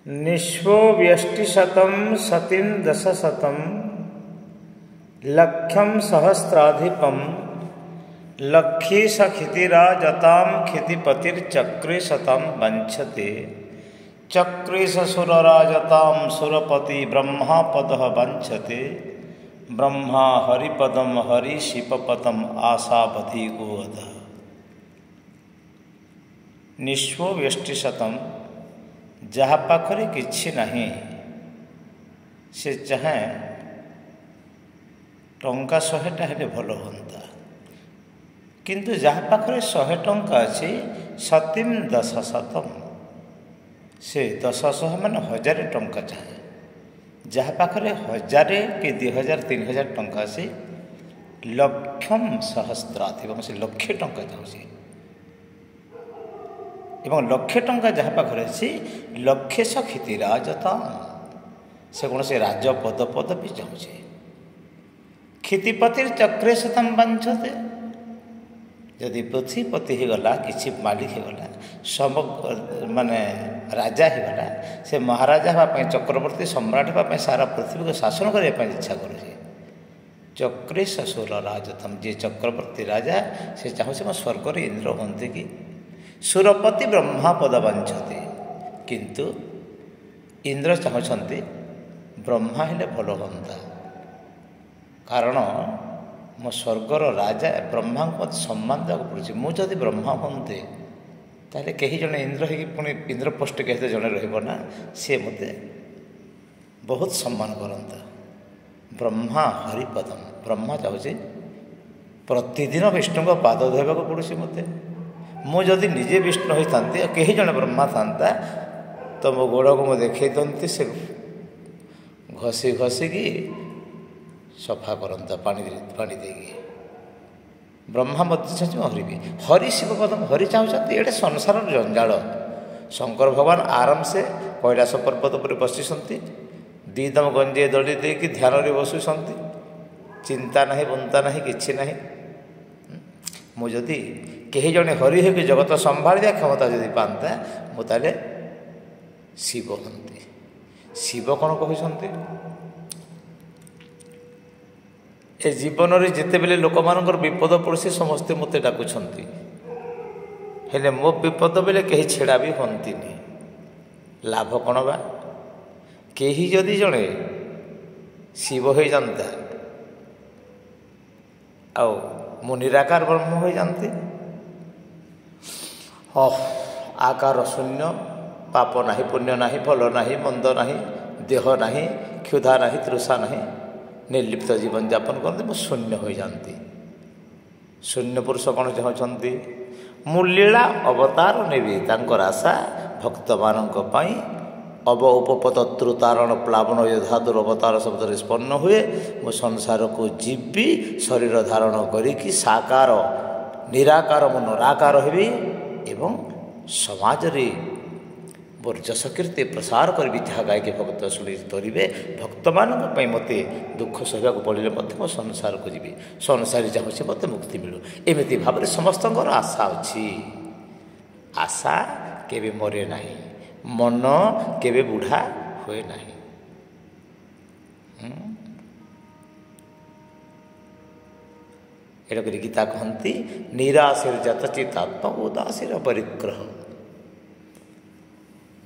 निश्वो व्यष्टिशतं सतीं दशशतं लक्षं सहस्राधिपं लक्षी सखितिराजतां क्षितिपतिर्चक्रे शतं वंशते चक्रे ससुरराजतां सुरपति ब्रह्मापदः वंशते ब्रह्मा हरिपदम हरिशिपपतम आशावधि गोवध निश्व व्यष्टिशतम जहाँ पाखरे किछि नहीं से चाहे टंका 100टा हेले भल होता किंतु जहाँ पाखरे 100 टंका अच्छी सतीम दशशतम से 1000 मान 1000 टंका चाहे जहाँ पाखरे 1000 कि 2000 3000 टंका से लक्षम सहस्राधिपम से लक्षे टंका चाहूँ एवं लक्षे टंका जहाँ पाखरे अच्छी लक्षे सखिति राजता से कौन से राज पद भी चाहूँ क्षितिपतिर चक्रे शतम वंशते यदि पृथ्वीपति हो गला किसी मालिक हो गला सम माने राजा हो गला से महाराजा हाँपाई चक्रवर्ती सम्राट हाँपाई सारा पृथ्वी को शासन करने इच्छा करे चक्रे ससुर राजतम जी चक्रवर्ती राजा से चाहूँ मैं स्वर्ग इंद्र हमें कि सुरपति ब्रह्मा पद वांछते किंतु इंद्र चाहते ब्रह्मा हेले भल हाँ कारण मो स्वर्गर राजा ब्रह्मा को मत सम्मान देवा पड़े मुझे ब्रह्मा हमें ताले कहीं जड़े इंद्र हो पुणी इंद्रपोस्ट कहते जड़े रहा सी मत बहुत सम्मान करता ब्रह्मा हरिपदम ब्रह्मा चाहूँगी प्रतिदिन विष्णु को पाद धोवा पड़े मत मुझे निजे विष्णु होता कहीं जड़े ब्रह्मा था तो मो गोड़ को मुझे देखे दिखती से घसी घसिकी सफा करता पानी देगी ब्रह्मा मत चाहूँ हरि भी हरि शिव पदम हरि चाहते ये संसार जंजाल शंकर भगवान आराम से कैलाश पर्वत पर बसी दीदम गंजे दड़ी देकी ध्यान बसुंट चिंता नहीं बुंता नहीं कि ना मुझे कहीं जड़े हरि हो जगत संभाल दिया क्षमता जदि पाता मुझे शिव हमें शिव कौन कहते ए जीवन में जिते बेले लोक मान विपद पड़े समस्ते मत डाकुंट हेले मो विपद बेले कहीं छेड़ा भी हंती लाभ कौन बा कहीं जदि जड़े शिव हो जाता आओ मु निराकार ब्रह्म हो जाती आकार शून्य पाप नहीं पुण्य नहीं फल नहीं मंद नहीं देह नहीं क्षुधा नहीं तृषा नहीं निर्लिप्त जीवन यापन करते मु शून्य हो जाती शून्य पुरुष कौन चाहते मु लीला अवतार नेबी तांकर आशा भक्त मानक पई अव उपपतृतारण प्लावन यधादुर अवतार शब्द स्पन्न हुए मो संसार को जीवी शरीर धारण करी साकार निराकार मु निराकार हेबी एवं समाज रे मोर जस कीर्ति प्रसार करी जहाँ गायके भक्त शुणी तोरे भक्त मानक मत दुख सहवाक पड़े मो संसार को जी संसारी चाहूँ मत मुक्ति मिलू एमती भाव में समस्त आशा अच्छी आशा केबे मरे नहीं मन केबे बुढ़ा हुए नहीं एटा गीता कहती निराशीर जतचितात्मा उदासीर परिग्रह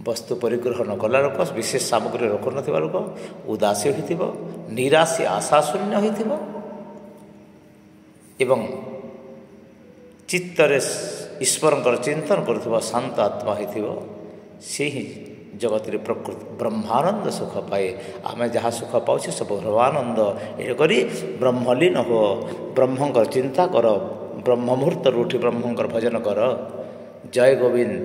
वस्तु परिग्रह न कला लोक विशेष सामग्री रख न लोक उदासी हो निराशी आशा शून्य हो चित्तरे ईश्वर चिंतन कर शांत आत्मा हो सी ही जगत प्रकृति ब्रह्मानंद सुख पाए आम जहाँ सुख पाऊँ सब ब्रह्मानंद ये करी ब्रह्मलीन हो ब्रह्मंकर चिंता कर ब्रह्म मुहूर्त उठी ब्रह्मंकर भजन कर जय गोविंद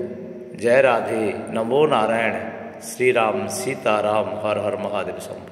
जय राधे नमो नारायण श्री राम सीताराम हर हर महादेव शंभु।